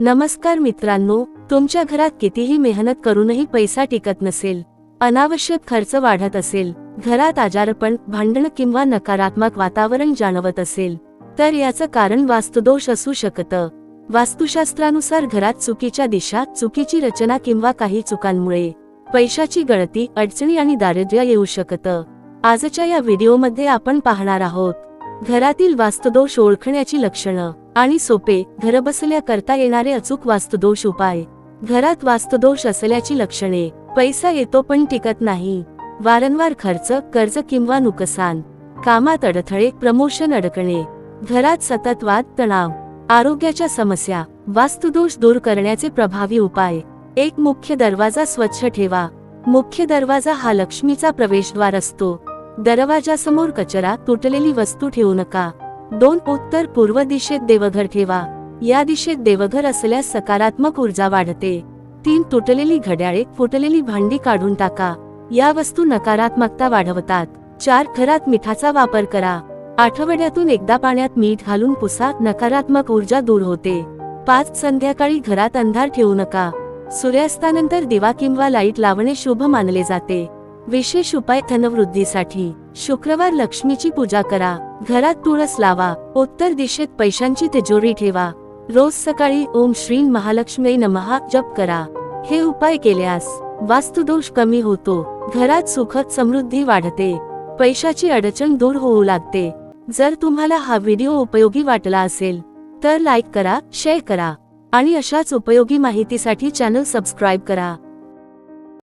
नमस्कार मित्रांनो, तुमच्या घरात कितीही मेहनत करूनही पैसा टिकत नसेल, अनावश्यक खर्च वाढत असेल, घरात आजारपण, भांडण किंवा नकारात्मक वातावरण जाणवत असेल, तर याचं कारण वास्तुदोष असू शकतं. वास्तुशास्त्रानुसार घरात चुकीच्या दिशा, चुकीची रचना किंवा काही चुकांमुळे पैशाची गळती, अडचणी आणि दारिद्र्य येऊ शकतं. आजच्या या व्हिडिओमध्ये आपण पाहणार आहोत घरातील वास्तुदोष ओळखण्याची लक्षणं आणि सोपे, घरबसल्या करता येणारे अचूक वास्तुदोष उपाय. घरात वास्तुदोष असल्याची लक्षणे: पैसा येतो पण टिकत नाही, वारंवार खर्च, कर्ज किंवा नुकसान, कामात अडथळे, प्रमोशन अडकणे, घरात सतत वाद, तणाव, आरोग्याच्या समस्या. वास्तुदोष दूर करण्याचे प्रभावी उपाय: 1. मुख्य दरवाजा स्वच्छ ठेवा. मुख्य दरवाजा हा लक्ष्मीचा प्रवेशद्वार असतो. दरवाजासमोर कचरा, तुटलेली वस्तू ठेवू नका. 2. उत्तर पूर्व दिशेत देवघर ठेवा. या दिशेत देवघर असल्यास सकारात्मक ऊर्जा वाढते. 3. तुटलेली घड्याळे, फुटलेली भांडी काढून टाका. या वस्तू नकारात्मकता वाढवतात. 4. घरात मिठाचा वापर करा. आठवड्यातून एकदा पाण्यात मीठ घालून पुसा, नकारात्मक ऊर्जा दूर होते. 5. संध्याकाळी घरात अंधार ठेवू नका. सूर्यास्तानंतर दिवा किंवा लाईट लावणे शुभ मानले जाते. विशेष उपाय: धनवृद्धीसाठी शुक्रवार लक्ष्मीची पूजा करा. घरात तुळस लावा. उत्तर दिशेत पैशांची तिजोरी ठेवा. रोज सकाळी ओम श्री महालक्ष्मी नमः जप करा. हे उपाय केल्यास वास्तुदोष कमी होतो, घरात सुख समृद्धी वाढते, पैशाची अडचण दूर होऊ लागते. जर तुम्हाला हा व्हिडिओ उपयोगी वाटला असेल तर लाईक करा, शेअर करा आणि अशाच उपयोगी माहितीसाठी चॅनल सबस्क्राईब करा.